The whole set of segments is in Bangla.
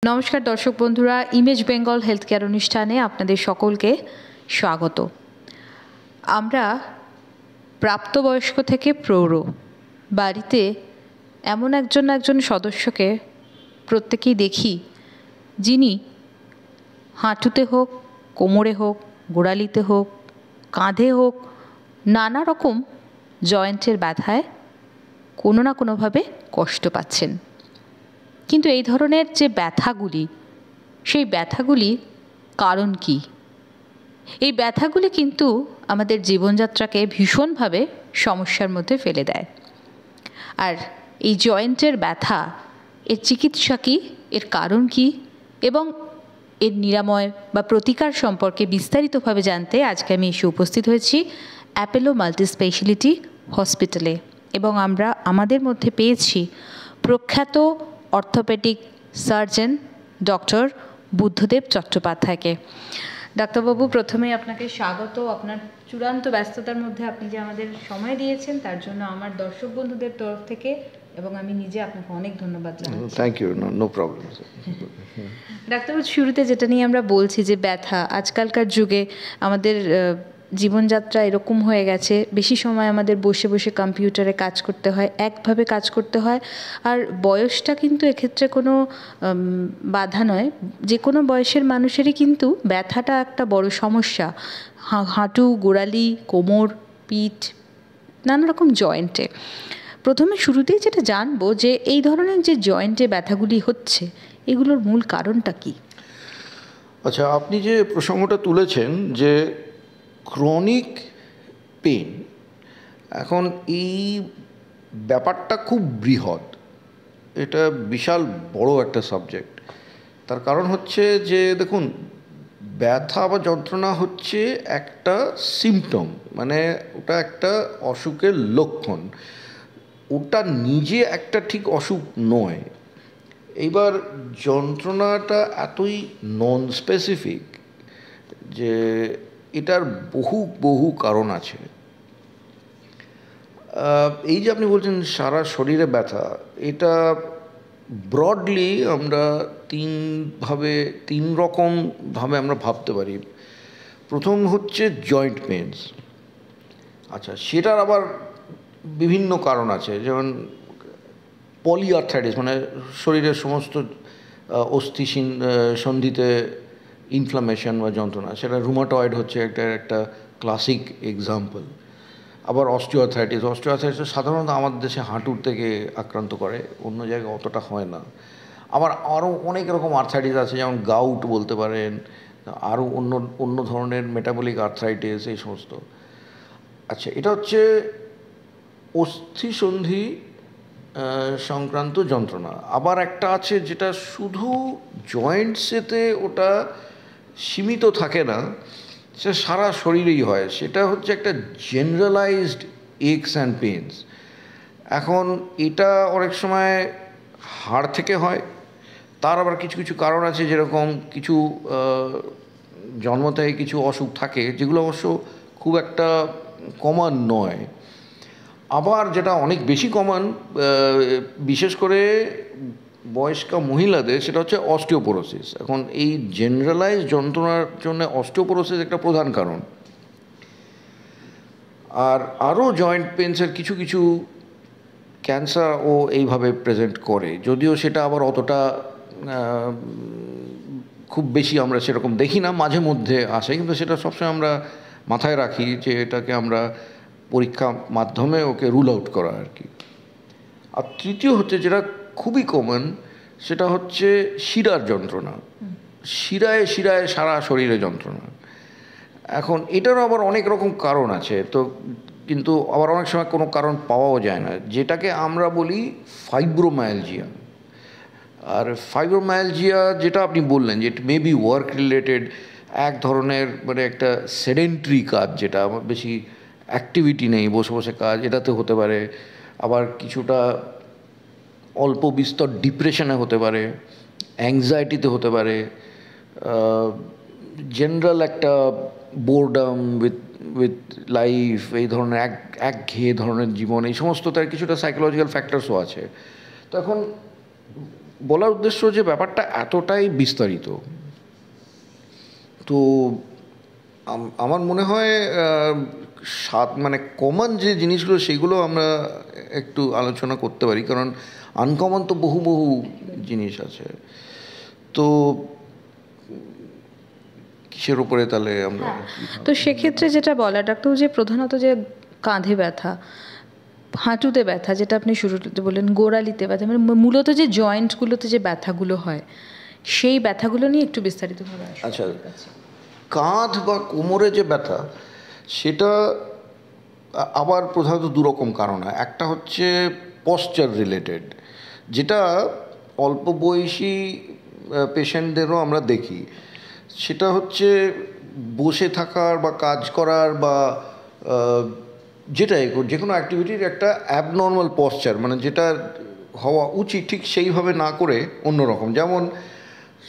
নমস্কার দর্শক বন্ধুরা, ইমেজ বেঙ্গল হেলথ কেয়ার অনুষ্ঠানে আপনাদের সকলকে স্বাগত। আমরা প্রাপ্তবয়স্ক থেকে প্রৌঢ় বাড়িতে এমন একজন সদস্যকে প্রত্যেকেই দেখি, যিনি হাঁটুতে হোক, কোমরে হোক, গোড়ালিতে হোক, কাঁধে হোক, নানা রকম জয়েন্টের ব্যথায় কোনো না কোনোভাবে কষ্ট পাচ্ছেন। কিন্তু এই ধরনের যে ব্যথাগুলি, সেই ব্যথাগুলির কারণ কী? এই ব্যথাগুলি কিন্তু আমাদের জীবনযাত্রাকে ভীষণভাবে সমস্যার মধ্যে ফেলে দেয়। আর এই জয়েন্টের ব্যথা, এর চিকিৎসা কী, এর কারণ কী এবং এর নিরাময় বা প্রতিকার সম্পর্কে বিস্তারিতভাবে জানতে আজকে আমি এসে উপস্থিত হয়েছি অ্যাপোলো মাল্টি স্পেশালিটি হসপিটালে, এবং আমরা আমাদের মধ্যে পেয়েছি প্রখ্যাত অর্থোপেডিক সার্জন ডক্টর বুদ্ধদেব চট্টোপাধ্যায়কে। ডাক্তারবাবু, প্রথমেই আপনাকে স্বাগত। আপনার চূড়ান্ত ব্যস্ততার মধ্যে আপনি যে আমাদের সময় দিয়েছেন তার জন্য আমার দর্শক বন্ধুদের তরফ থেকে এবং আমি নিজে আপনাকে অনেক ধন্যবাদ জানাচ্ছি। Thank you, no problem. ডাক্তারবাবু, শুরুতে যেটা নিয়ে আমরা বলছি যে ব্যথা, আজকালকার যুগে আমাদের জীবনযাত্রা এরকম হয়ে গেছে, বেশি সময় আমাদের বসে বসে কম্পিউটারে কাজ করতে হয়, একভাবে কাজ করতে হয়। আর বয়সটা কিন্তু এক্ষেত্রে কোনো বাধা নয়, যে কোনো বয়সের মানুষেরই কিন্তু ব্যথাটা একটা বড় সমস্যা। হাঁটু, গোড়ালি, কোমর, পিঠ, নানা রকম জয়েন্টে। প্রথমে শুরুতেই যেটা জানবো যে এই ধরনের যে জয়েন্টে ব্যথাগুলি হচ্ছে, এগুলোর মূল কারণটা কি? আচ্ছা, আপনি যে প্রসঙ্গটা তুলেছেন যে ক্রনিক পেন, এখন এই ব্যাপারটা খুব বৃহৎ, এটা বিশাল বড় একটা সাবজেক্ট। তার কারণ হচ্ছে যে দেখুন, ব্যথা বা যন্ত্রণা হচ্ছে একটা সিমটম, মানে ওটা একটা অসুখের লক্ষণ, ওটা নিজে একটা ঠিক অসুখ নয়। এইবার যন্ত্রণাটা এতই নন স্পেসিফিক যে এটার বহু কারণ আছে। এই যে আপনি বলছেন সারা শরীরে ব্যথা, এটা ব্রডলি আমরা তিন রকমভাবে আমরা ভাবতে পারি। প্রথম হচ্ছে জয়েন্ট পেনস। আচ্ছা, সেটার আবার বিভিন্ন কারণ আছে, যেমন পলিআর্থ্রাইটিস, মানে শরীরের সমস্ত অস্থি সন্ধিতে ইনফ্লামেশন বা যন্ত্রণা, সেটা রুমাটয়েড হচ্ছে একটা ক্লাসিক এক্সাম্পল। আবার অস্টিওআর্থ্রাইটিস সাধারণত আমাদের দেশে হাঁটুর থেকে আক্রান্ত করে, অন্য জায়গায় অতটা হয় না। আবার আরও অনেক রকম আর্থ্রাইটিস আছে, যেমন গাউট বলতে পারেন, আরও অন্য ধরনের মেটাবলিক আর্থ্রাইটিস, এই সমস্ত। আচ্ছা, এটা হচ্ছে অস্থি সন্ধি সংক্রান্ত যন্ত্রণা। আবার একটা আছে যেটা শুধু জয়েন্টসেতে ওটা সীমিত থাকে না, সে সারা শরীরেই হয়, সেটা হচ্ছে একটা জেনারেলাইজড একস অ্যান্ড পেনস। এখন এটা অনেক সময় হাড় থেকে হয়, তার আবার কিছু কিছু কারণ আছে, যেরকম কিছু জন্ম থেকে কিছু অসুখ থাকে যেগুলো অবশ্য খুব একটা কমন নয়। আবার যেটা অনেক বেশি কমন, বিশেষ করে বয়স্কা মহিলাদের, সেটা হচ্ছে অস্টিওপোরোসিস। এখন এই জেনারেলাইজ যন্ত্রণার জন্য অস্টিওপোরোসিস একটা প্রধান কারণ। আর আরও জয়েন্ট পেনসের কিছু কিছু ক্যান্সারও এইভাবে প্রেজেন্ট করে, যদিও সেটা আবার অতটা খুব বেশি আমরা সেরকম দেখি না, মাঝে মধ্যে আসে, কিন্তু সেটা সবসময় আমরা মাথায় রাখি যে এটাকে আমরা পরীক্ষা মাধ্যমে ওকে রুল আউট করা আর কি। আর তৃতীয় হচ্ছে যেটা খুবই কমন, সেটা হচ্ছে শিরার যন্ত্রণা। শিরায় সারা শরীরে যন্ত্রণা। এখন এটারও আবার অনেক রকম কারণ আছে, তো কিন্তু আবার অনেক সময় কোনো কারণ পাওয়াও যায় না, যেটাকে আমরা বলি ফাইব্রোমায়ালজিয়া। আর ফাইব্রোমায়ালজিয়া যেটা আপনি বললেন যে ইট মে বি ওয়ার্ক রিলেটেড, এক ধরনের মানে একটা সেডেন্টারি কাজ, যেটা আমার বেশি অ্যাক্টিভিটি নেই, বসে বসে কাজ, এটাতে হতে পারে। আবার কিছুটা অল্প বিস্তর ডিপ্রেশনে হতে পারে, অ্যাংজাইটিতে হতে পারে, জেনারেল একটা বোরডাম উইথ লাইফ, এই ধরনের একঘেয়ে ধরনের জীবন, এই সমস্ত, তার কিছুটা সাইকোলজিক্যাল ফ্যাক্টরসও আছে। তো এখন বলার উদ্দেশ্য যে ব্যাপারটা এতটাই বিস্তারিত, তো আমার মনে হয় মানে কমন যে জিনিসগুলো সেগুলো আমরা একটু আলোচনা করতে পারি, কারণ আনকমন তো বহু বহু জিনিস আছে। তো কিসের উপরে তাহলে আমরা, তো সেক্ষেত্রে যেটা বলা ডাক্তার, যে প্রধানত যে কাঁধে ব্যথা, হাঁটুতে ব্যথা, যেটা আপনি শুরুতে বললেন, গোড়ালিতে ব্যথা, মানে মূলত যে জয়েন্টগুলোতে যে ব্যথাগুলো হয় সেই ব্যথাগুলো নিয়ে একটু বিস্তারিতভাবে আসুন। আচ্ছা, কাঁধ বা কোমরে যে ব্যথা সেটা আবার প্রধানত দুরকম কারণ হয়। একটা হচ্ছে পশ্চার রিলেটেড, যেটা অল্প বয়সী পেশেন্টদেরও আমরা দেখি। সেটা হচ্ছে বসে থাকার বা কাজ করার বা যেটাই যে কোনো অ্যাক্টিভিটির একটা অ্যাবনর্মাল পশ্চার, মানে যেটা হওয়া উচিত ঠিক সেইভাবে না করে অন্যরকম। যেমন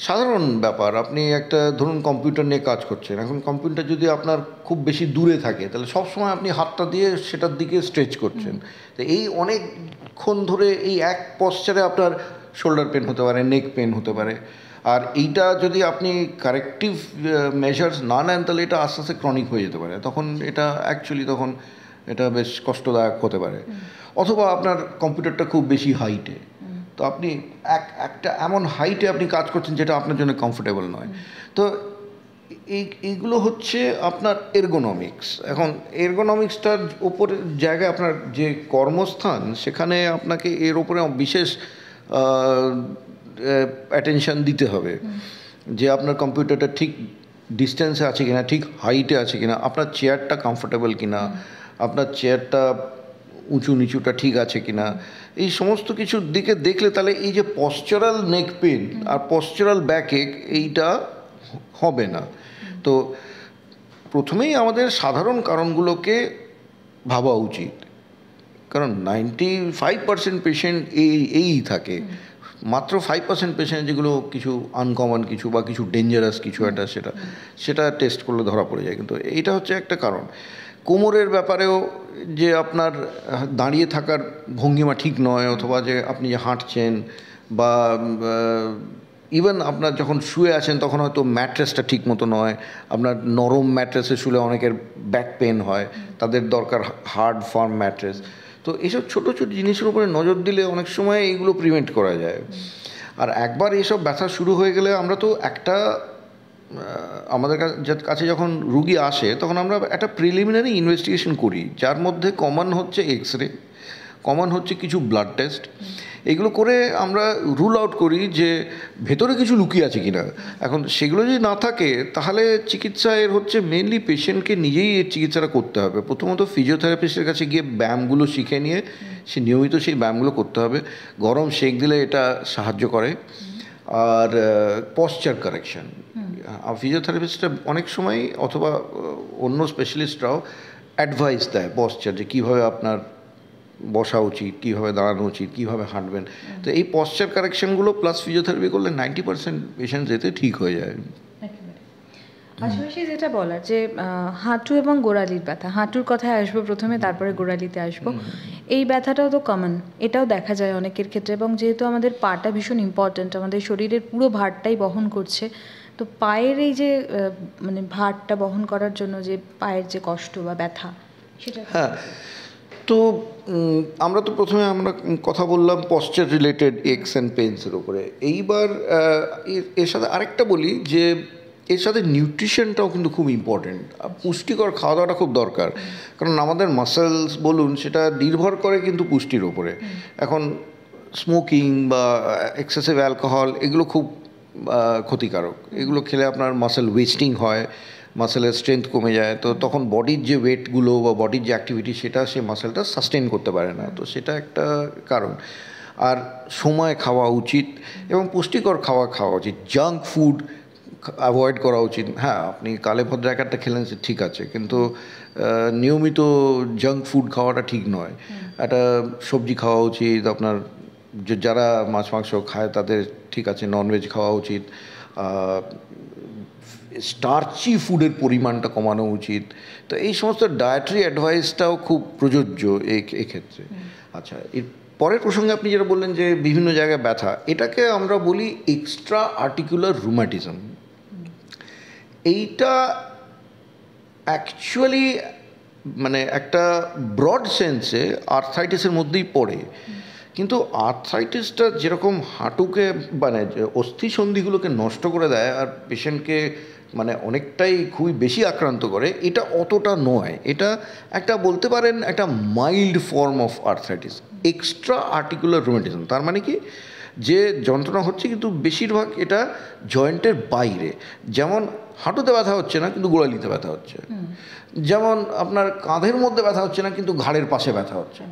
সাধারণ ব্যাপার, আপনি একটা ধরুন কম্পিউটার নিয়ে কাজ করছেন, এখন কম্পিউটার যদি আপনার খুব বেশি দূরে থাকে তাহলে সবসময় আপনি হাতটা দিয়ে সেটার দিকে স্ট্রেচ করছেন, তো এই অনেকক্ষণ ধরে এই এক পশ্চারে আপনার শোল্ডার পেন হতে পারে, নেক পেন হতে পারে। আর এইটা যদি আপনি কারেক্টিভ মেজার্স না নেন তাহলে এটা আস্তে আস্তে ক্রনিক হয়ে যেতে পারে, তখন এটা অ্যাকচুয়ালি তখন এটা বেশ কষ্টদায়ক হতে পারে। অথবা আপনার কম্পিউটারটা খুব বেশি হাইটে, তো আপনি একটা এমন হাইটে আপনি কাজ করছেন যেটা আপনার জন্য কমফোর্টেবল নয়। তো এইগুলো হচ্ছে আপনার এরগোনমিক্স। এখন এরগোনমিক্সটার ওপরে জায়গায় আপনার যে কর্মস্থান সেখানে আপনাকে এর ওপরে বিশেষ অ্যাটেনশন দিতে হবে, যে আপনার কম্পিউটারটা ঠিক ডিস্টেন্সে আছে কিনা, ঠিক হাইটে আছে কিনা, আপনার চেয়ারটা কমফোর্টেবল কিনা, আপনার চেয়ারটা উঁচু নিচুটা ঠিক আছে কিনা, এই সমস্ত কিছুর দিকে দেখলে তাহলে এই যে পশ্চারাল নেক পেন আর পশ্চারাল ব্যাক এক এইটা হবে না। তো প্রথমেই আমাদের সাধারণ কারণগুলোকে ভাবা উচিত, কারণ 95% পেশেন্ট এই থাকে, মাত্র 5% পেশেন্ট যেগুলো কিছু আনকমন কিছু বা কিছু ডেঞ্জারাস কিছু একটা সেটা টেস্ট করলে ধরা পড়ে যায়। কিন্তু এইটা হচ্ছে একটা কারণ। কোমরের ব্যাপারেও যে আপনার দাঁড়িয়ে থাকার ভঙ্গিমা ঠিক নয়, অথবা যে আপনি যে হাঁটছেন বা ইভেন আপনার যখন শুয়ে আছেন তখন হয়তো ম্যাট্রেসটা ঠিক মতো নয়, আপনার নরম ম্যাট্রেসে শুলে অনেকের ব্যাক পেন হয়, তাদের দরকার হার্ড ফার্ম ম্যাট্রেস। তো এইসব ছোটো ছোটো জিনিসের উপরে নজর দিলে অনেক সময় এইগুলো প্রিভেন্ট করা যায়। আর একবার এইসব ব্যথা শুরু হয়ে গেলে আমরা তো আমাদের কাছে যখন রুগী আসে তখন আমরা একটা প্রিলিমিনারি ইনভেস্টিগেশন করি, যার মধ্যে কমন হচ্ছে এক্স-রে, কমন হচ্ছে কিছু ব্লাড টেস্ট। এগুলো করে আমরা রুল আউট করি যে ভেতরে কিছু লুকিয়ে আছে কিনা। এখন সেগুলো যদি না থাকে তাহলে চিকিৎসা এর হচ্ছে মেনলি পেশেন্টকে নিজেই এর চিকিৎসাটা করতে হবে। প্রথমত ফিজিওথেরাপিস্টের কাছে গিয়ে ব্যায়ামগুলো শিখে নিয়ে সে নিয়মিত সেই ব্যায়ামগুলো করতে হবে। গরম সেক দিলে এটা সাহায্য করে। আর পশ্চার কারেকশন, ফিজিওথেরাপিস্টরা অনেক সময় অথবা অন্য স্পেশালিস্টরাও অ্যাডভাইস দেয় পশ্চার, যে কীভাবে আপনার বসা উচিত, কীভাবে দাঁড়ানো উচিত, কীভাবে হাঁটবেন। তো এই পশ্চার কারেকশনগুলো প্লাস ফিজিওথেরাপি করলে 90% পেশেন্ট যেতে ঠিক হয়ে যায়। পাশাপাশি যেটা বলার যে হাঁটু এবং গোড়ালির ব্যথা, হাঁটুর কথায় আসবো প্রথমে, তারপরে গোড়ালিতে আসবো। এই ব্যথাটাও তো কমন, এটাও দেখা যায় অনেকের ক্ষেত্রে, এবং যেহেতু আমাদের পাটা ভীষণ ইম্পর্ট্যান্ট, আমাদের শরীরের পুরো ভারটাই বহন করছে, তো পায়ের এই যে মানে ভারটা বহন করার জন্য যে পায়ের যে কষ্ট বা ব্যথা সেটা। হ্যাঁ, তো আমরা তো প্রথমে কথা বললাম পশ্চার রিলেটেড এক্স অ্যান্ড পেইনসের উপরে। এইবার এর সাথে আরেকটা বলি যে এর সাথে নিউট্রিশনটাও কিন্তু খুব ইম্পর্টেন্ট। পুষ্টিকর খাওয়া দাওয়াটা খুব দরকার, কারণ আমাদের মাসেলস বলুন সেটা নির্ভর করে কিন্তু পুষ্টির ওপরে। এখন স্মোকিং বা এক্সেসিভ অ্যালকোহল এগুলো খুব ক্ষতিকারক। এগুলো খেলে আপনার মাসেল ওয়েস্টিং হয়, মাসেলের স্ট্রেংথ কমে যায়, তো তখন বডির যে ওয়েটগুলো বা বডির যে অ্যাক্টিভিটি সেটা সে মাসেলটা সাস্টেন করতে পারে না, তো সেটা একটা কারণ। আর সময় খাওয়া উচিত এবং পুষ্টিকর খাওয়া উচিত, জাঙ্ক ফুড অ্যাভয়েড করা উচিত। হ্যাঁ, আপনি কালে ভদ্র একটা খেলেন সে ঠিক আছে, কিন্তু নিয়মিত জাঙ্ক ফুড খাওয়াটা ঠিক নয়। একটা সবজি খাওয়া উচিত, আপনার যারা মাছ মাংস খায় তাদের ঠিক আছে, ননভেজ খাওয়া উচিত, স্টার্চি ফুডের পরিমাণটা কমানো উচিত। তো এই সমস্ত ডায়েটারি অ্যাডভাইসটাও খুব প্রযোজ্য এক্ষেত্রে। আচ্ছা, এর পরের প্রসঙ্গে আপনি যেটা বললেন যে বিভিন্ন জায়গায় ব্যথা, এটাকে আমরা বলি এক্সট্রা আর্টিকুলার রুম্যাটিজম। এইটা অ্যাকচুয়ালি মানে একটা ব্রড সেন্সে আর্থ্রাইটিসের মধ্যেই পড়ে, কিন্তু আর্থ্রাইটিসটা যেরকম হাঁটুকে মানে অস্থিসন্ধিগুলোকে নষ্ট করে দেয় আর পেশেন্টকে মানে অনেকটাই খুবই বেশি আক্রান্ত করে, এটা অতটা নয়। এটা একটা বলতে পারেন একটা mild form of arthritis, extra articular rheumatism. তার মানে কি, যে যন্ত্রণা হচ্ছে কিন্তু বেশিরভাগ এটা জয়েন্টের বাইরে। যেমন হাঁটুতে ব্যথা হচ্ছে না কিন্তু গোড়ালিতে ব্যথা হচ্ছে, যেমন আপনার কাঁধের মধ্যে ব্যথা হচ্ছে না কিন্তু ঘাড়ের পাশে ব্যথা হচ্ছে।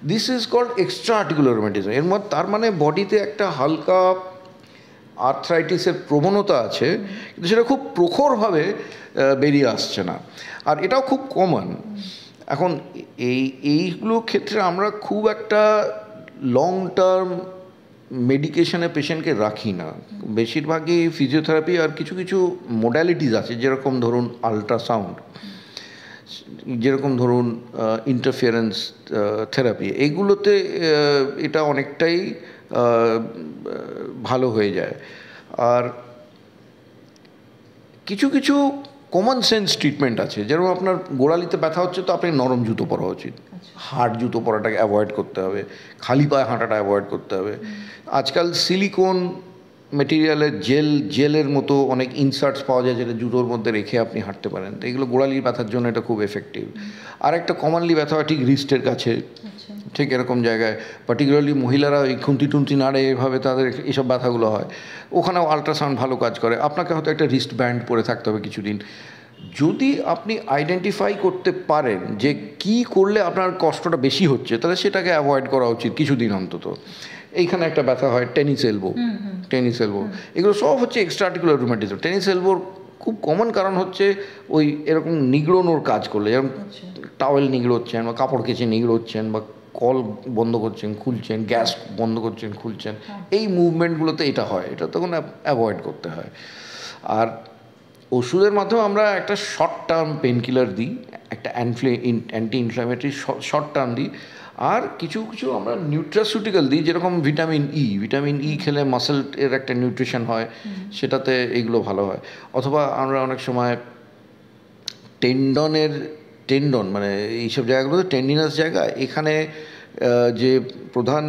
This is called extra articular rheumatism. এর মধ্যে তার মানে বডিতে একটা হালকা আর্থ্রাইটিসের প্রবণতা আছে, কিন্তু সেটা খুব প্রখরভাবে বেরিয়ে আসছে না, আর এটাও খুব কমন। এখন এইগুলো ক্ষেত্রে আমরা খুব একটা লং টার্ম মেডিকেশনে পেশেন্টকে রাখি না। বেশিরভাগই ফিজিওথেরাপি আর কিছু কিছু মোডালিটিস আছে, যেরকম ধরুন আল্ট্রাসাউন্ড, যেরকম ধরুন ইন্টারফিয়ারেন্স থেরাপি, এইগুলোতে এটা অনেকটাই ভালো হয়ে যায়। আর কিছু কিছু কমন সেন্স ট্রিটমেন্ট আছে, যেরকম আপনার গোড়ালিতে ব্যথা হচ্ছে তো আপনি নরম জুতো পরা উচিত, হার্ড জুতো পরাটাকে অ্যাভয়েড করতে হবে, খালি পায়ে হাঁটাটা অ্যাভয়েড করতে হবে। আজকাল সিলিকন মেটেরিয়ালের জেলের মতো অনেক ইনসার্টস পাওয়া যায়, যেটা জুতোর মধ্যে রেখে আপনি হাঁটতে পারেন, তো এগুলো গোড়ালির ব্যথার জন্য এটা খুব এফেক্টিভ। আর একটা কমনলি ব্যথা হয় ঠিক রিস্টের কাছে, ঠিক এরকম জায়গায়, পার্টিকুলারলি মহিলারা এই খুন্তি টুন্তি নাড়ে এভাবে তাদের এইসব ব্যথাগুলো হয়, ওখানেও আল্ট্রাসাউন্ড ভালো কাজ করে। আপনাকে হয়তো একটা রিস্ট ব্যান্ড পরে থাকতে হবে কিছুদিন। যদি আপনি আইডেন্টিফাই করতে পারেন যে কি করলে আপনার কষ্টটা বেশি হচ্ছে, তাহলে সেটাকে অ্যাভয়েড করা উচিত কিছুদিন অন্তত। এইখানে একটা ব্যথা হয় টেনিস এলবো, এগুলো সব হচ্ছে এক্সট্রা আর্টিকুলার রুম্যাটিজম। টেনিস এলবোর খুব কমন কারণ হচ্ছে ওই এরকম নিগড়োনোর কাজ করলে, যেমন টাওয়েল নিগড়োচ্ছেন বা কাপড় কেচে নিগড়োচ্ছেন বা কল বন্ধ করছেন খুলছেন, গ্যাস বন্ধ করছেন খুলছেন, এই মুভমেন্টগুলোতে এটা হয়, এটা তখন অ্যাভয়েড করতে হয়। আর ওষুধের মাধ্যমে আমরা একটা শর্ট টার্ম পেন কিলার দিই, একটা অ্যান্টি ইনফ্ল্যামেটরি শর্ট টার্ম দিই, আর কিছু কিছু আমরা নিউট্রাসিউটিক্যাল দিই, যেরকম ভিটামিন ই খেলে মাসেলের একটা নিউট্রিশন হয়, সেটাতে এইগুলো ভালো হয়। অথবা আমরা অনেক সময় টেন্ডন মানে এইসব জায়গাগুলোতে টেন্ডিনাস জায়গা, এখানে যে প্রধান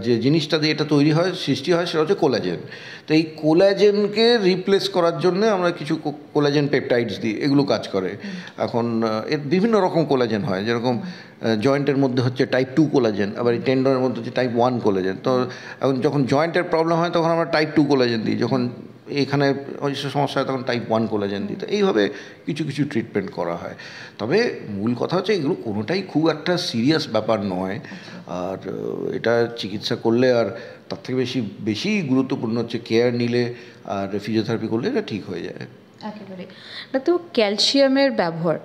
যে জিনিসটা দিয়ে এটা তৈরি হয় সৃষ্টি হয় সেটা হচ্ছে কোলাজেন। তো এই কোলাজেনকে রিপ্লেস করার জন্য আমরা কিছু কোলাজেন পেপটাইডস দিই, এগুলো কাজ করে। এখন এর বিভিন্ন রকম কোলাজেন হয়, যেরকম জয়েন্টের মধ্যে হচ্ছে টাইপ 2 কোলাজেন, আবার এই টেন্ডনের মধ্যে হচ্ছে টাইপ 1 কোলাজেন। তো এখন যখন জয়েন্টের প্রবলেম হয় তখন আমরা টাইপ 2 কোলাজেন দিই, যখন এখানে সমস্যা হয় তখন টাইপ 1 কোলাজেন দিই। তো এইভাবে কিছু কিছু ট্রিটমেন্ট করা হয়। তবে মূল কথা হচ্ছে এগুলো কোনোটাই খুব একটা সিরিয়াস ব্যাপার নয়, আর এটা চিকিৎসা করলে, আর তার থেকে বেশি গুরুত্বপূর্ণ হচ্ছে কেয়ার নিলে আর ফিজিওথেরাপি করলে এটা ঠিক হয়ে যায়। একেবারে। তো ক্যালসিয়ামের ব্যবহার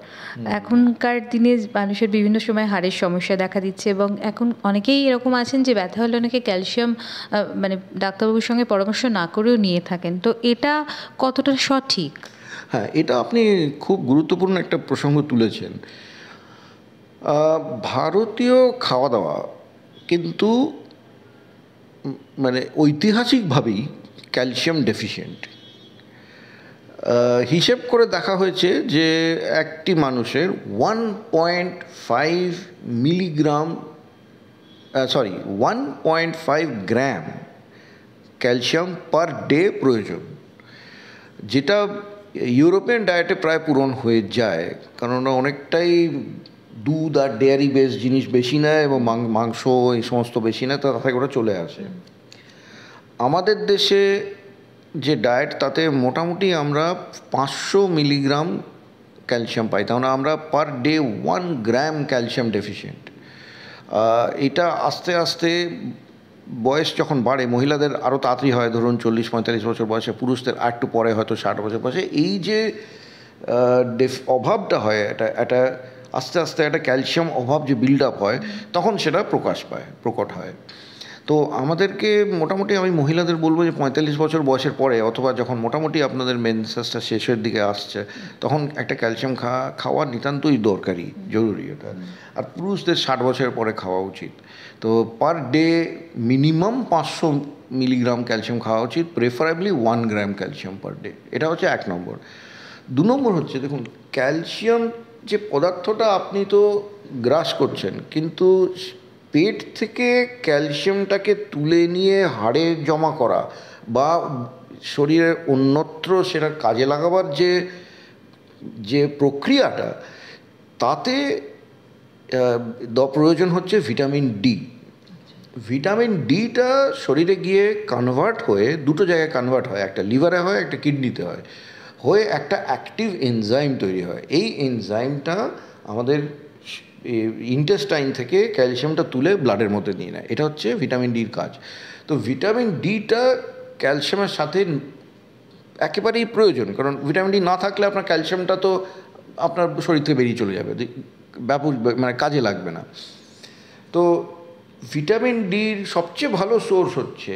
এখনকার দিনে মানুষের বিভিন্ন সময় হাড়ের সমস্যা দেখা দিচ্ছে, এবং এখন অনেকেই এরকম আছেন যে ব্যথা হলে অনেকে ক্যালসিয়াম মানে ডাক্তারবাবুর সঙ্গে পরামর্শ না করেও নিয়ে থাকেন, তো এটা কতটা সঠিক? হ্যাঁ, এটা আপনি খুব গুরুত্বপূর্ণ একটা প্রসঙ্গ তুলেছেন। ভারতীয় খাওয়া দাওয়া কিন্তু মানে ঐতিহাসিকভাবেই ক্যালসিয়াম ডেফিশিয়েন্ট। হিসেব করে দেখা হয়েছে যে একটি মানুষের 1.5 গ্রাম ক্যালসিয়াম পার ডে প্রয়োজন, যেটা ইউরোপিয়ান ডায়েটে প্রায় পূরণ হয়ে যায়, কারণ ওরা অনেকটাই দুধ আর ডেয়ারি বেস জিনিস বেশি নেয় এবং মাংস এই সমস্ত বেশি নেয়, তা থেকে ওরা চলে আসে। আমাদের দেশে যে ডায়েট তাতে মোটামুটি আমরা 500 মিলিগ্রাম ক্যালসিয়াম পাই, তাহলে আমরা পার ডে 1 গ্রাম ক্যালসিয়াম ডেফিশিয়েন্ট। এটা আস্তে আস্তে বয়স যখন বাড়ে মহিলাদের আরও তাড়াতাড়ি হয়, ধরুন 40-45 বছর বয়সে, পুরুষদের আর একটু পরে হয়তো 60 বছর বয়সে। এই যে অভাবটা হয়, এটা আস্তে আস্তে একটা ক্যালসিয়াম অভাব যে বিল্ড আপ হয়, তখন সেটা প্রকাট হয়। তো তো আমাদেরকে মোটামুটি আমি মহিলাদের বলবো যে 45 বছর বয়সের পরে, অথবা যখন মোটামুটি আপনাদের মেন্সেসটা শেষের দিকে আসছে, তখন একটা ক্যালসিয়াম খাওয়া নিতান্তই দরকারি, জরুরি এটা। আর পুরুষদের 60 বছরের পরে খাওয়া উচিত। তো per day minimum 500 milligram calcium খাওয়া উচিত, প্রেফারেবলি 1 গ্রাম ক্যালসিয়াম পার ডে। এটা হচ্ছে 1 নম্বর। 2 নম্বর হচ্ছে, দেখুন ক্যালসিয়াম যে পদার্থটা আপনি তো গ্রাস করছেন, কিন্তু পেট থেকে ক্যালসিয়ামটাকে তুলে নিয়ে হাড়ে জমা করা বা শরীরের অন্যত্র সেটা কাজে লাগাবার যে প্রক্রিয়াটা, তাতে প্রয়োজন হচ্ছে ভিটামিন ডি। ভিটামিন ডিটা শরীরে গিয়ে কনভার্ট হয়ে দুটো জায়গায় কনভার্ট হয়, একটা লিভারে হয়, একটা কিডনিতে হয়, হয়ে একটা অ্যাক্টিভ এনজাইম তৈরি হয়। এই এনজাইমটা আমাদের ইন্টেস্টাইন থেকে ক্যালসিয়ামটা তুলে ব্লাডের মধ্যে নিয়ে নেয়। এটা হচ্ছে ভিটামিন ডির কাজ। তো ভিটামিন ডিটা ক্যালসিয়ামের সাথে একেবারেই প্রয়োজন, কারণ ভিটামিন ডি না থাকলে আপনার ক্যালসিয়ামটা তো আপনার শরীর থেকে বেরিয়ে চলে যাবে, ব্যাপক মানে কাজে লাগবে না। তো ভিটামিন ডির সবচেয়ে ভালো সোর্স হচ্ছে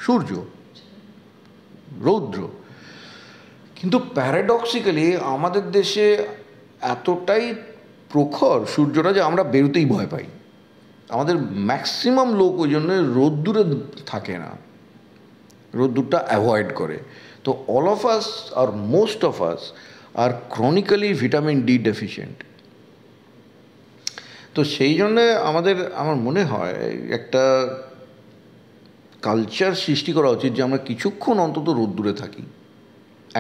সূর্য, রৌদ্র। কিন্তু প্যারাডক্সিক্যালি আমাদের দেশে এতটাই প্রখর সূর্যটা যে আমরা বেরোতেই ভয় পাই। আমাদের ম্যাক্সিমাম লোক ওই জন্য রোদ্দুরে থাকে না, রোদ্দুরটা অ্যাভয়েড করে। তো অল অফ আস আর most of us are chronically vitamin D deficient. তো সেই জন্যে আমার মনে হয় একটা কালচার সৃষ্টি করা উচিত যে আমরা কিছুক্ষণ অন্তত রোদ্দুরে থাকি,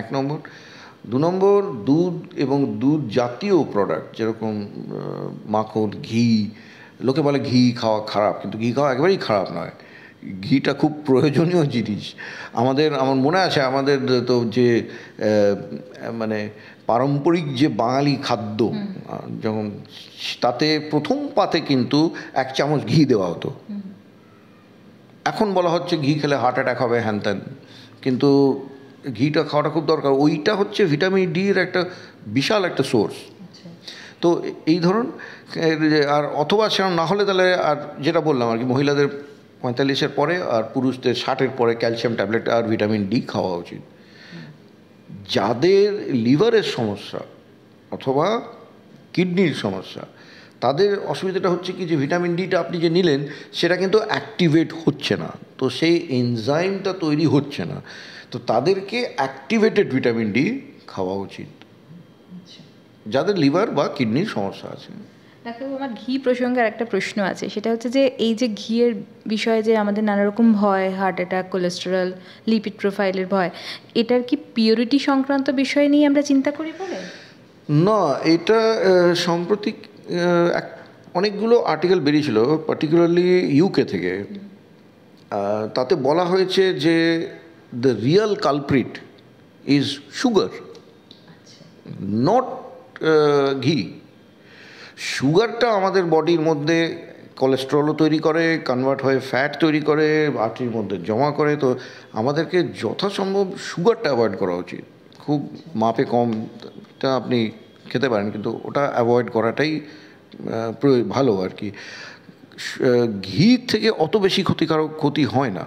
1 নম্বর। 2 নম্বর, দুধ এবং দুধ জাতীয় প্রোডাক্ট যেরকম মাখন, ঘি। লোকে বলে ঘি খাওয়া খারাপ, কিন্তু ঘি খাওয়া একেবারেই খারাপ নয়। ঘিটা খুব প্রয়োজনীয় জিনিস। আমার মনে আছে আমাদের তো যে মানে পারম্পরিক যে বাঙালি খাদ্য, যখন তাতে প্রথম পাতে কিন্তু 1 চামচ ঘি দেওয়া হতো। এখন বলা হচ্ছে ঘি খেলে হার্ট অ্যাটাক হবে, হ্যান ত্যান, কিন্তু ঘিটা খাওয়াটা খুব দরকার। ওইটা হচ্ছে ভিটামিন ডির একটা বিশাল একটা সোর্স। তো এই ধরুন, আর অথবা সেরকম না হলে তাহলে আর যেটা বললাম আর কি, মহিলাদের 45-এর পরে আর পুরুষদের 60-এর পরে ক্যালসিয়াম ট্যাবলেট আর ভিটামিন ডি খাওয়া উচিত। যাদের লিভারের সমস্যা অথবা কিডনির সমস্যা, তাদের অসুবিধাটা হচ্ছে কি, যে ভিটামিন ডিটা আপনি যে নিলেন সেটা কিন্তু অ্যাক্টিভেট হচ্ছে না, তো সেই এনজাইমটা তৈরি হচ্ছে না। তো তাদেরকে অ্যাক্টিভেটেড ভিটামিন ডি খাওয়া উচিত, যাদের লিভার বা কিডনির সমস্যা আছে। ডাক্তারবাবু, আমার ঘি প্রসঙ্গে আর একটা প্রশ্ন আছে, সেটা হচ্ছে যে এই যে ঘিয়ের বিষয়ে যে আমাদের নানা রকম ভয়, হার্ট অ্যাটাক, কোলেস্টেরল, লিপিড প্রোফাইলের ভয়, এটার কি পিওরিটি সংক্রান্ত বিষয় নিয়ে আমরা চিন্তা করি বলে? না, এটা সম্প্রতি অনেকগুলো আর্টিকেল বেরিয়েছিল, পার্টিকুলারলি ইউকে থেকে। তাতে বলা হয়েছে যে the real culprit is sugar, not ঘি। সুগারটা আমাদের বডির মধ্যে কোলেস্টেরলও তৈরি করে, কনভার্ট হয়ে ফ্যাট তৈরি করে, আর্টারির মধ্যে জমা করে। তো আমাদেরকে যথাসম্ভব সুগারটা অ্যাভয়েড করা উচিত। খুব মাপে কমটা আপনি খেতে পারেন, কিন্তু ওটা অ্যাভয়েড করাটাই ভালো আর কি। ঘি থেকে অত বেশি ক্ষতি হয় না।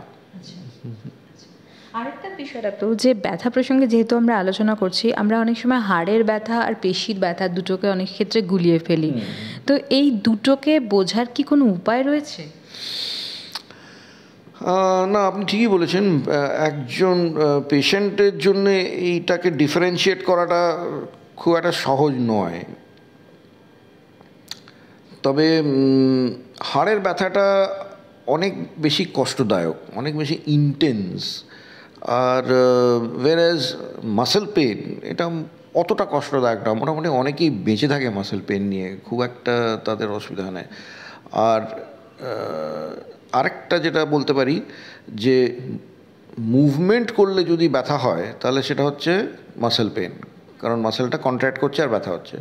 আরেকটা বিষয় ডাক্তারবাবু, যে ব্যথা প্রসঙ্গে যেহেতু আমরা আলোচনা করছি, আমরা অনেক সময় হাড়ের ব্যথা আর পেশির ব্যথা দুটোকে অনেক ক্ষেত্রে গুলিয়ে ফেলি। তো এই দুটোকে বোঝার কি কোনো উপায় রয়েছে? না, আপনি ঠিকই বলেছেন। একজন পেশেন্টের জন্য এইটাকে ডিফারেন্সিয়েট করাটা খুব একটা সহজ নয়। তবে হাড়ের ব্যথাটা অনেক বেশি কষ্টদায়ক, অনেক বেশি ইন্টেন্স। আর ওয়েরাজ মাসেল পেন এটা অতটা কষ্টদায়ক না। মোটামুটি অনেকেই বেঁচে থাকে মাসেল পেন নিয়ে, খুব একটা তাদের অসুবিধা নেই। আর আরেকটা যেটা বলতে পারি, যে মুভমেন্ট করলে যদি ব্যথা হয় তাহলে সেটা হচ্ছে মাসেল পেন, কারণ মাসেলটা কন্ট্র্যাক্ট করছে আর ব্যথা হচ্ছে।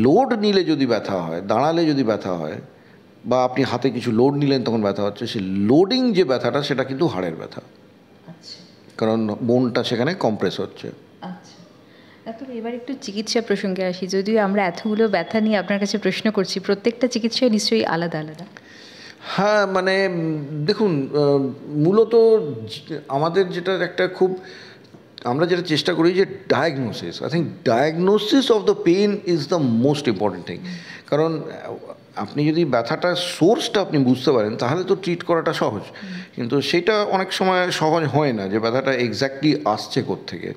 লোড নিলে যদি ব্যথা হয়, দাঁড়ালে যদি ব্যথা হয়, বা আপনি হাতে কিছু লোড নিলেন তখন ব্যথা হচ্ছে, সেই লোডিং যে ব্যথাটা সেটা কিন্তু হাড়ের ব্যথা, কারণ বোনটা সেখানে কম্প্রেস হচ্ছে। আচ্ছা ডাক্তার, এবার একটু চিকিৎসা প্রসঙ্গে আসি। যদিও আমরা এতগুলো ব্যথা নিয়ে আপনার কাছে প্রশ্ন করছি, প্রত্যেকটা চিকিৎসায় নিশ্চয়ই আলাদা আলাদা। হ্যাঁ, মানে দেখুন, মূলত আমাদের যেটা একটা খুব আমরা যেটা চেষ্টা করি যে diagnosis, I think diagnosis of the pain is the most important thing. কারণ আপনি যদি ব্যথাটা সোর্সটা আপনি বুঝতে পারেন তাহলে তো ট্রিট করাটা সহজ, কিন্তু সেটা অনেক সময় সহজ হয় না যে ব্যথাটা এক্স্যাক্টলি আসছে কোত্থেকে।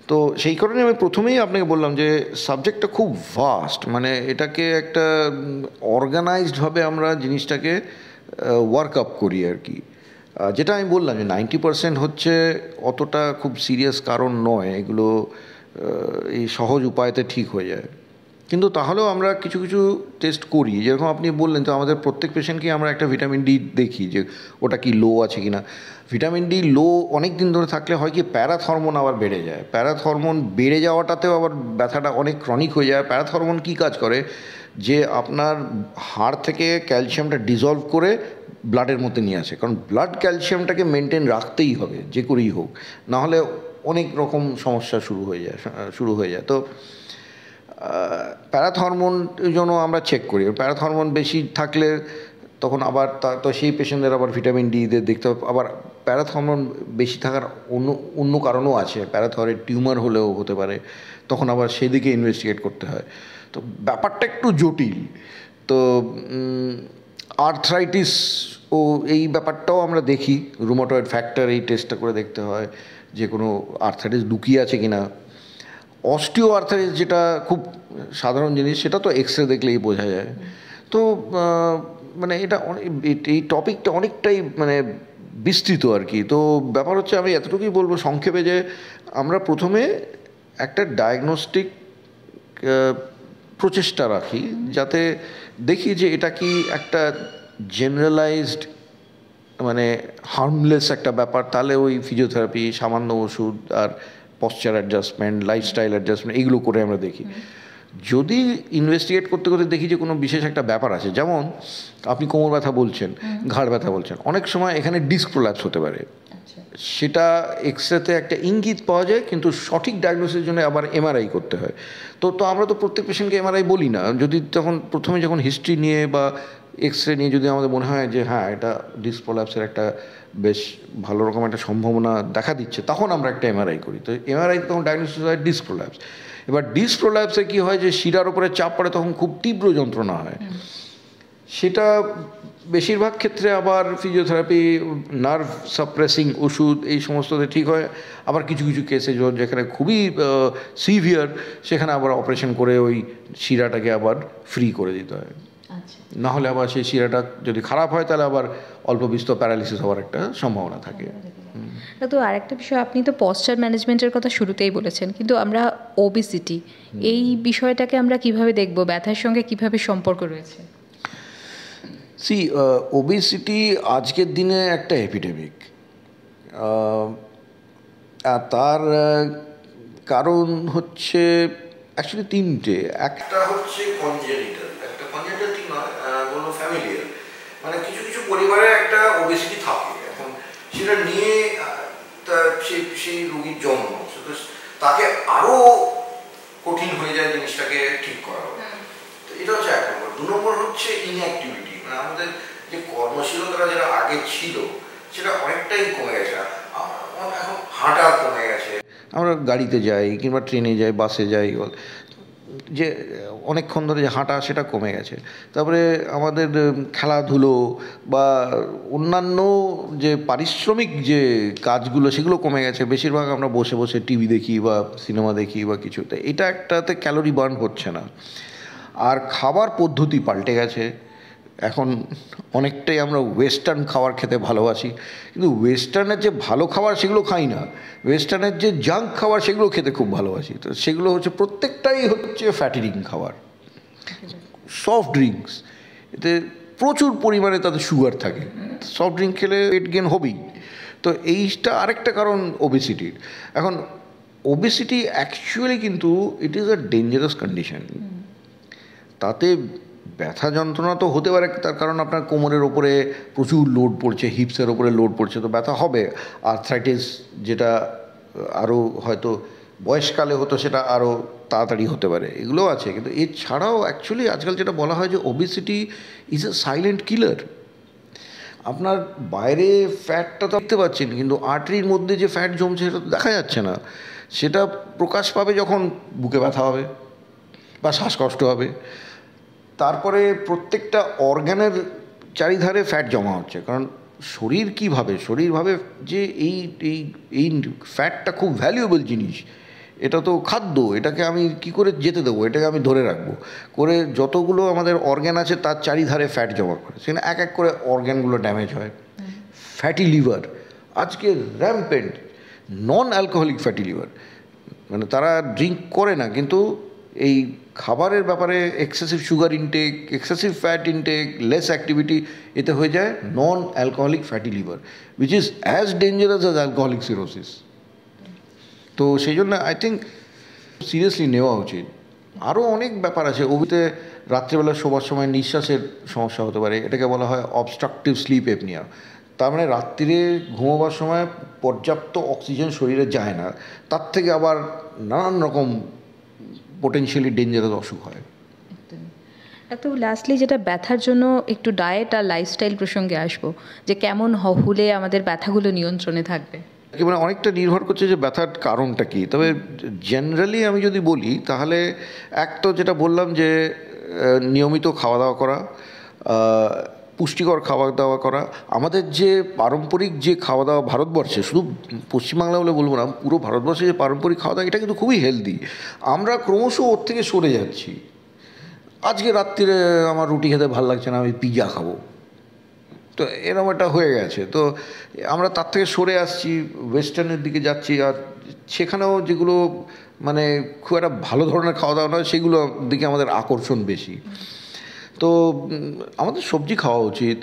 তো সেই কারণে আমি প্রথমেই আপনাকে বললাম যে সাবজেক্টটা খুব ভাস্ট, মানে এটাকে একটা অর্গানাইজডভাবে আমরা জিনিসটাকে ওয়ার্ক আপ করি আর কি। যেটা আমি বললাম যে 90% হচ্ছে অতটা খুব সিরিয়াস কারণ নয়, এগুলো এই সহজ উপায়তে ঠিক হয়ে যায়। কিন্তু তাহলেও আমরা কিছু কিছু টেস্ট করি, যেরকম আপনি বললেন, তো আমাদের প্রত্যেক পেশেন্টকেই আমরা একটা ভিটামিন ডি দেখি যে ওটা কি লো আছে কি না। ভিটামিন ডি লো অনেক দিন ধরে থাকলে হয় কি, প্যারাথরমোন আবার বেড়ে যায়। প্যারাথরমোন বেড়ে যাওয়াটাতেও আবার ব্যথাটা অনেক ক্রনিক হয়ে যায়। প্যারাথরমোন কী কাজ করে, যে আপনার হাড় থেকে ক্যালসিয়ামটা ডিজলভ করে ব্লাডের মধ্যে নিয়ে আসে, কারণ ব্লাড ক্যালসিয়ামটাকে মেনটেন রাখতেই হবে যে করেই হোক, নাহলে অনেক রকম সমস্যা শুরু হয়ে যায়। তো প্যারাথরমোন জন্য আমরা চেক করি। প্যারাথরমোন বেশি থাকলে তখন আবার তো সেই পেশেন্টদের আবার ভিটামিন ডি দেখতে হবে। আবার প্যারাথরমোন বেশি থাকার অন্য কারণও আছে, প্যারাথরয়েড টিউমার হলেও হতে পারে, তখন আবার সেদিকে ইনভেস্টিগেট করতে হয়। তো ব্যাপারটা একটু জটিল। তো আর্থ্রাইটিস ও এই ব্যাপারটাও আমরা দেখি, রুমাটয়েড ফ্যাক্টর এই টেস্টটা করে দেখতে হয় যে কোনো আর্থ্রাইটিস লুকিয়ে আছে কিনা। অস্টিও আর্থারাইটিস যেটা খুব সাধারণ জিনিস, সেটা তো এক্স রে দেখলেই বোঝা যায়। তো মানে এটা এই টপিকটা অনেকটাই মানে বিস্তৃত আর কি। তো ব্যাপার হচ্ছে, আমি এতটুকুই বলবো সংক্ষেপে যে আমরা প্রথমে একটা ডায়াগনস্টিক প্রচেষ্টা রাখি, যাতে দেখি যে এটা কি একটা জেনারেলাইজড মানে হার্মলেস একটা ব্যাপার, তাহলে ওই ফিজিওথেরাপি, সামান্য ওষুধ আর পশ্চার অ্যাডজাস্টমেন্ট, লাইফস্টাইল অ্যাডজাস্টমেন্ট এইগুলো করে আমরা দেখি। যদি ইনভেস্টিগেট করতে করতে দেখি যে কোনো বিশেষ একটা ব্যাপার আছে, যেমন আপনি কোমর ব্যথা বলছেন, ঘাড় ব্যথা বলছেন, অনেক সময় এখানে ডিস্ক প্রোল্যাপস হতে পারে। সেটা এক্সরেতে একটা ইঙ্গিত পাওয়া যায়, কিন্তু সঠিক ডায়াগনোসিসের জন্য আবার এমআরআই করতে হয়। তো আমরা তো প্রত্যেক পেশেন্টকে এমআরআই বলি না। যদি তখন প্রথমে যখন হিস্ট্রি নিয়ে বা এক্স রে নিয়ে যদি আমাদের মনে হয় যে হ্যাঁ, এটা ডিস্ক প্রোল্যাপসের একটা বেশ ভালো রকম একটা সম্ভাবনা দেখা দিচ্ছে, তখন আমরা একটা এমআরআই করি। তো এমআরআই তখন ডায়াগনোসিস হয় ডিস্ক প্রোল্যাপস। এবার ডিস্ক প্রোল্যাপসে কী হয়, যে শিরার উপরে চাপ পড়ে, তখন খুব তীব্র যন্ত্রণা হয়। সেটা বেশিরভাগ ক্ষেত্রে আবার ফিজিওথেরাপি, নার্ভ সাপ্রেসিং ওষুধ এই সমস্ততে ঠিক হয়। আবার কিছু কিছু কেসে যেখানে খুবই সিভিয়ার, সেখানে আবার অপারেশন করে ওই শিরাটাকে আবার ফ্রি করে দিতে হয়। নাহলে আবার সেই শিরাটা যদি খারাপ হয়, তাহলে আবার অল্প বিস্তর প্যারালিসিস হওয়ার একটা সম্ভাবনা থাকে। তো আরেকটা বিষয়, আপনি তো পশ্চার ম্যানেজমেন্টের কথা শুরুতেই বলেছেন, কিন্তু আমরা ওবেসিটি, এই বিষয়টাকে আমরা কিভাবে দেখব, ব্যথার সঙ্গে কিভাবে সম্পর্ক রয়েছে? ওবেসিটি আজকের দিনে একটা এপিডেমিক। আর তার কারণ হচ্ছে অ্যাকচুয়ালি তিনটে। একটা হচ্ছে কনজেনিটাল, একটা কনজেনিটাল ঠিক নয়, বলবো ফ্যামিলিয়ার। মানে কিছু কিছু পরিবারে একটা ওবেসিটি থাকে, এখন সেটা নিয়ে সেই রোগীর জন্ম, তাকে আরও কঠিন হয়ে যায় জিনিসটাকে ঠিক করা। তো এটা হচ্ছে এক নম্বর। 2 নম্বর হচ্ছে ইনঅ্যাক্টিভিটি, মানে আমাদের যে কর্মশীলতাটা যেটা আগে ছিল সেটা অনেকটাই কমে গেছে। এখন হাঁটা কমে গেছে, আমরা গাড়িতে যাই কিংবা ট্রেনে যাই, বাসে যাই, যে অনেকক্ষণ ধরে যে হাঁটা, সেটা কমে গেছে। তারপরে আমাদের খেলাধুলো বা অন্যান্য যে পারিশ্রমিক যে কাজগুলো, সেগুলো কমে গেছে। বেশিরভাগ আমরা বসে বসে টিভি দেখি বা সিনেমা দেখি বা কিছুতে, এটা একটাতে ক্যালোরি বার্ন হচ্ছে না। আর খাবার পদ্ধতি পাল্টে গেছে, এখন অনেকটাই আমরা ওয়েস্টার্ন খাবার খেতে ভালোবাসি, কিন্তু ওয়েস্টার্নের যে ভালো খাবার সেগুলো খাই না, ওয়েস্টার্নের যে জাঙ্ক খাবার সেগুলো খেতে খুব ভালোবাসি। তো সেগুলো হচ্ছে প্রত্যেকটাই হচ্ছে ফ্যাটিডিং খাবার। সফট ড্রিঙ্কস, এতে প্রচুর পরিমাণে তাদের সুগার থাকে, সফট ড্রিঙ্ক খেলে ওয়েট গেন হবেই। তো এইটা আরেকটা কারণ ওবেসিটির। এখন ওবেসিটি অ্যাকচুয়ালি কিন্তু it is a dangerous condition. তাতে ব্যথা যন্ত্রণা তো হতে পারে, তার কারণ আপনার কোমরের ওপরে প্রচুর লোড পড়ছে, হিপসের ওপরে লোড পড়ছে, তো ব্যথা হবে। আর্থ্রাইটিস যেটা আরও হয়তো বয়সকালে হতো, সেটা আরও তাড়াতাড়ি হতে পারে, এগুলোও আছে। কিন্তু এছাড়াও অ্যাকচুয়ালি আজকাল যেটা বলা হয় যে obesity is a silent killer. আপনার বাইরে ফ্যাটটা তো দেখতে পাচ্ছেন, কিন্তু আর্টারির মধ্যে যে ফ্যাট জমছে সেটা তো দেখা যাচ্ছে না। সেটা প্রকাশ পাবে যখন বুকে ব্যথা হবে বা শ্বাসকষ্ট হবে। তারপরে প্রত্যেকটা অর্গানের চারিধারে ফ্যাট জমা হচ্ছে, কারণ শরীর ভাবে যে এই এই এই ফ্যাটটা খুব ভ্যালুয়েবল জিনিস, এটা তো খাদ্য, এটাকে আমি কি করে যেতে দেবো, এটাকে আমি ধরে রাখবো করে যতগুলো আমাদের অর্গ্যান আছে তার চারিধারে ফ্যাট জমা করে, সেখানে এক এক করে অর্গ্যানগুলো ড্যামেজ হয়। ফ্যাটি লিভার আজকে rampant, non alcoholic fatty liver, মানে তারা ড্রিঙ্ক করে না কিন্তু এই খাবারের ব্যাপারে excessive sugar intake, excessive fat intake, less activity, এতে হয়ে যায় non alcoholic fatty liver, which is as dangerous as alcoholic cirrhosis. তো সেই জন্য আই থিঙ্ক সিরিয়াসলি নেওয়া উচিত। আরও অনেক ব্যাপার আছে, ওবিতে রাত্রেবেলা শোবার সময় নিঃশ্বাসের সমস্যা হতে পারে, এটাকে বলা হয় অবস্ট্রাকটিভ স্লিপ এপনিয়া। তার মানে রাত্রিরে ঘুমোবার সময় পর্যাপ্ত অক্সিজেন শরীরে যায় না, তার থেকে আবার নানান রকম পোটেনশিয়ালি ডেঞ্জারাস অসুখ হয়। একটু লাস্টলি যেটা ব্যথার জন্য একটু ডায়েট আর লাইফস্টাইল প্রসঙ্গে আসবো, যে কেমন হলে আমাদের ব্যথাগুলো নিয়ন্ত্রণে থাকবে। একেবারে অনেকটা নির্ভর করছে যে ব্যথার কারণটা কী। তবে জেনারেলি আমি যদি বলি তাহলে এক তো যেটা বললাম যে নিয়মিত খাওয়া দাওয়া করা, পুষ্টিকর খাওয়া দাওয়া করা, আমাদের যে পারম্পরিক যে খাওয়া দাওয়া ভারতবর্ষে, শুধু পশ্চিমবাংলা বলে বলবো না, পুরো ভারতবর্ষে যে পারম্পরিক খাওয়া দাওয়া এটা কিন্তু খুবই হেলদি। আমরা ক্রমশ ওর থেকে সরে যাচ্ছি। আজকে রাত্রিরে আমার রুটি খেতে ভালো লাগছে না, আমি পিৎজা খাবো, তো এরকম একটা হয়ে গেছে। তো আমরা তার থেকে সরে আসছি, ওয়েস্টার্নের দিকে যাচ্ছি, আর সেখানেও যেগুলো মানে খুব একটা ভালো ধরনের খাওয়া দাওয়া নয় সেগুলো দিকে আমাদের আকর্ষণ বেশি। তো আমাদের সবজি খাওয়া উচিত,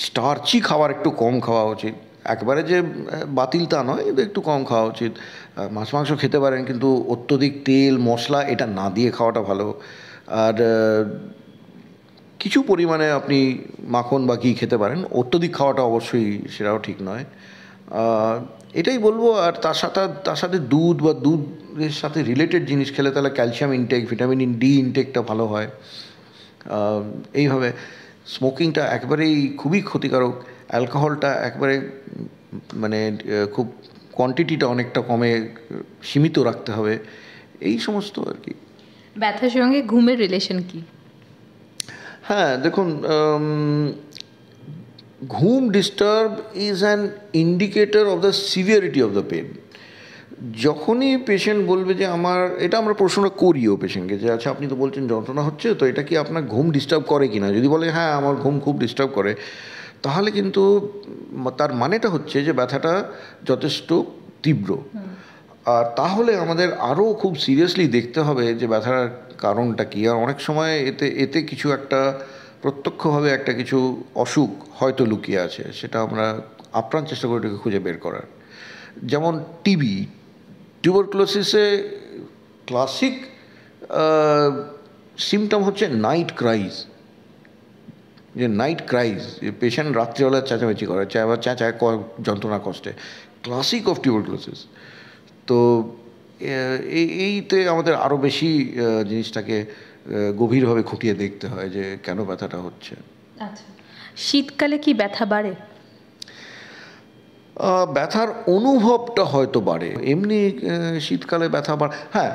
স্টার্চি খাবার একটু কম খাওয়া উচিত, একবারে যে বাতিল তা নয়, কিন্তু একটু কম খাওয়া উচিত। মাছ মাংস খেতে পারেন কিন্তু অত্যধিক তেল মশলা এটা না দিয়ে খাওয়াটা ভালো। আর কিছু পরিমাণে আপনি মাখন বা ঘি খেতে পারেন, অত্যধিক খাওয়াটা অবশ্যই সেটাও ঠিক নয়। এটাই বলবো। আর তার সাথে দুধ বা দুধের সাথে রিলেটেড জিনিস খেলে তাহলে ক্যালসিয়াম ইনটেক, ভিটামিন ডি ইনটেকটা ভালো হয়। এইভাবে স্মোকিংটা একবারেই খুবই ক্ষতিকারক, অ্যালকোহলটা একবারে মানে খুব কোয়ান্টিটিটা অনেকটা কমে সীমিত রাখতে হবে, এই সমস্ত আর কি। ব্যথার সঙ্গে ঘুমের রিলেশন কি? হ্যাঁ দেখুন, ঘুম disturb is an indicator of the severity of the pain. যখনই পেশেন্ট বলবে যে আমরা প্রশ্নটা করিও পেশেন্টকে যে আচ্ছা আপনি তো বলছেন যন্ত্রণা হচ্ছে, তো এটা কি আপনার ঘুম ডিস্টার্ব করে কি না, যদি বলে হ্যাঁ আমার ঘুম খুব ডিস্টার্ব করে, তাহলে কিন্তু তার মানেটা হচ্ছে যে ব্যথাটা যথেষ্ট তীব্র। আর তাহলে আমাদের আরও খুব সিরিয়াসলি দেখতে হবে যে ব্যথার কারণটা কী। আর অনেক সময় এতে কিছু একটা প্রত্যক্ষভাবে একটা কিছু অসুখ হয়তো লুকিয়ে আছে, সেটা আমরা আপ্রাণ চেষ্টা করি এটাকে খুঁজে বের করার। যেমন টিউবারকুলোসিসে ক্লাসিক সিমটম হচ্ছে নাইট ক্রাইজ, যে নাইট ক্রাইজ, পেশেন্ট রাত্রিবেলা চেঁচামেচি করে, চেঁচায় যন্ত্রণা কষ্টে, ক্লাসিক অফ টিউবারকুলোসিস। তো এইতে আমাদের আরও বেশি জিনিসটাকে গভীরভাবে খুঁটিয়ে দেখতে হয় যে কেন ব্যথাটা হচ্ছে। আচ্ছা, শীতকালে কি ব্যথা বাড়ে? ব্যথার অনুভবটা হয়তো বাড়ে, এমনি শীতকালে ব্যথা হ্যাঁ,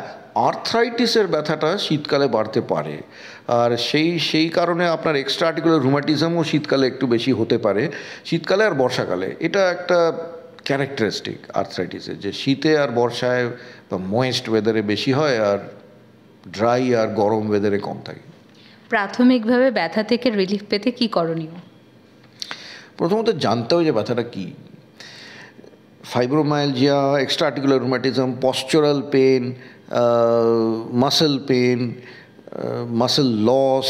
আর্থ্রাইটিসের ব্যথাটা শীতকালে বাড়তে পারে। আর সেই কারণে আপনার এক্সট্রা আর্টিকুলার রুমাটিজমও শীতকালে একটু বেশি হতে পারে, শীতকালে আর বর্ষাকালে। এটা একটা ক্যারেক্টারিস্টিক আর্থ্রাইটিসের, যে শীতে আর বর্ষায় বা ময়েস্ট ওয়েদারে বেশি হয় আর ড্রাই আর গরম ওয়েদারে কম থাকে। প্রাথমিকভাবে ব্যথা থেকে রিলিফ পেতে কি করণীয়? প্রথমত জানতে হবে যে ব্যথাটা কী। Fibromyalgia, extra articular rheumatism, postural pain, muscle pain, muscle loss,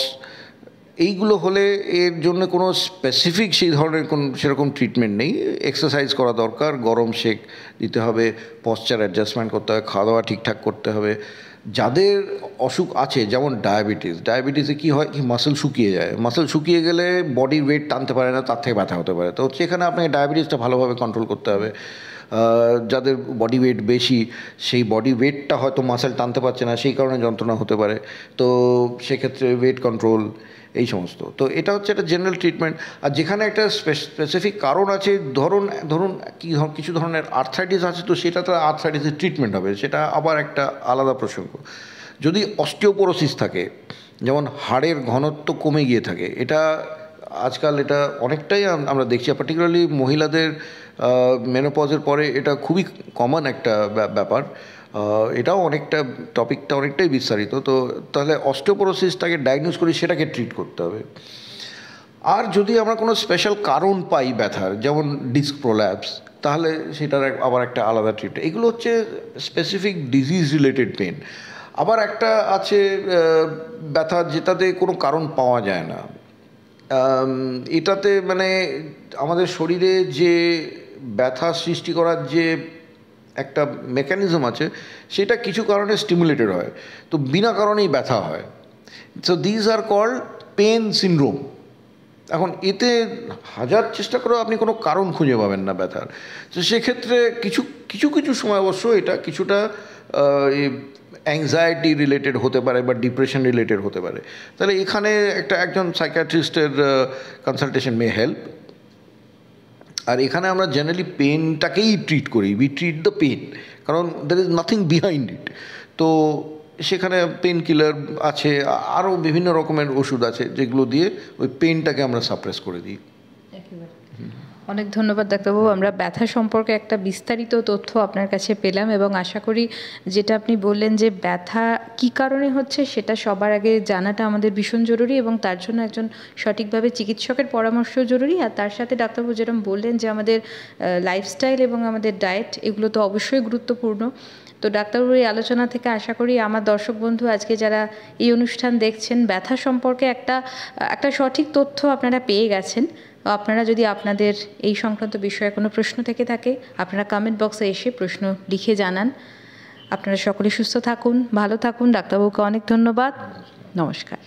এইগুলো হলে এর জন্য কোনো স্পেসিফিক সেই ধরনের সেরকম ট্রিটমেন্ট নেই। এক্সারসাইজ করা দরকার, গরম সেক দিতে হবে, পশ্চার অ্যাডজাস্টমেন্ট করতে হবে, খাওয়া দাওয়া ঠিকঠাক করতে হবে। যাদের অসুখ আছে যেমন ডায়াবেটিসে কী হয়, কি মাসেল শুকিয়ে যায়, মাসেল শুকিয়ে গেলে বডির ওয়েট টানতে পারে না, তার থেকে ব্যথা হতে পারে। তো সেখানে আপনাকে ডায়াবেটিসটা ভালোভাবে কন্ট্রোল করতে হবে। যাদের বডি ওয়েট বেশি, সেই বডি ওয়েটটা হয়তো মাসেল টানতে পারছে না, সেই কারণে যন্ত্রণা হতে পারে। তো সেক্ষেত্রে ওয়েট কন্ট্রোল, এই সমস্ত। তো এটা হচ্ছে একটা জেনারেল ট্রিটমেন্ট। আর যেখানে একটা স্পেসিফিক কারণ আছে, ধরুন কিছু ধরনের আর্থ্রাইটিস আছে, তো সেটা তো আর্থ্রাইটিসের ট্রিটমেন্ট হবে, সেটা আবার একটা আলাদা প্রসঙ্গ। যদি অস্টিওপোরোসিস থাকে, যেমন হাড়ের ঘনত্ব কমে গিয়ে থাকে, এটা আজকাল এটা অনেকটাই আমরা দেখছি, পার্টিকুলারলি মহিলাদের মেনোপজের পরে এটা খুবই কমন একটা ব্যাপার। এটাও টপিকটা অনেকটাই বিস্তারিত। তো তাহলে অস্টিওপোরোসিসটাকে ডায়াগনোজ করি, সেটাকে ট্রিট করতে হবে। আর যদি আমরা কোনো স্পেশাল কারণ পাই ব্যথার, যেমন ডিস্ক প্রোল্যাপস, তাহলে সেটার আবার একটা আলাদা ট্রিটমেন্ট। এগুলো হচ্ছে স্পেসিফিক ডিজিজ রিলেটেড পেন। আবার একটা আছে ব্যথা যেটাতে কোনো কারণ পাওয়া যায় না। এটাতে মানে আমাদের শরীরে যে ব্যথা সৃষ্টি করার যে একটা মেকানিজম আছে, সেটা কিছু কারণে স্টিমুলেটেড হয়, তো বিনা কারণেই ব্যথা হয়। So these are called pain syndrome. এখন এতে হাজার চেষ্টা করেও আপনি কোনো কারণ খুঁজে পাবেন না ব্যথার। তো সেক্ষেত্রে কিছু সময় অবশ্য এটা কিছুটা অ্যাংজাইটি রিলেটেড হতে পারে বা ডিপ্রেশন রিলেটেড হতে পারে। তাহলে এখানে একজন সাইকিয়াট্রিস্টের কনসালটেশন মে হেল্প। আর এখানে আমরা জেনারেলি পেনটাকেই ট্রিট করি, উই ট্রিট দ্য পেন, কারণ there is nothing behind it. তো সেখানে পেন কিলার আছে, আরও বিভিন্ন রকমের ওষুধ আছে, যেগুলো দিয়ে ওই পেনটাকে আমরা সাপ্রেস করে দিই। অনেক ধন্যবাদ ডাক্তারবাবু। আমরা ব্যথা সম্পর্কে একটা বিস্তারিত তথ্য আপনার কাছে পেলাম, এবং আশা করি যেটা আপনি বললেন যে ব্যথা কী কারণে হচ্ছে সেটা সবার আগে জানাটা আমাদের ভীষণ জরুরি, এবং তার জন্য একজন সঠিকভাবে চিকিৎসকের পরামর্শ জরুরি। আর তার সাথে ডাক্তারবাবু যেরকম বললেন যে আমাদের লাইফস্টাইল এবং আমাদের ডায়েট, এগুলো তো অবশ্যই গুরুত্বপূর্ণ। তো ডাক্তারবাবুর এই আলোচনা থেকে আশা করি আমার দর্শক বন্ধু আজকে যারা এই অনুষ্ঠান দেখছেন, ব্যথা সম্পর্কে একটা সঠিক তথ্য আপনারা পেয়ে গেছেন। আপনারা যদি আপনাদের এই সংক্রান্ত বিষয়ে কোনো প্রশ্ন থেকে থাকে, আপনারা কমেন্ট বক্সে এসে প্রশ্ন লিখে জানান। আপনারা সকলে সুস্থ থাকুন, ভালো থাকুন। ডাক্তারবাবুকে অনেক ধন্যবাদ। নমস্কার।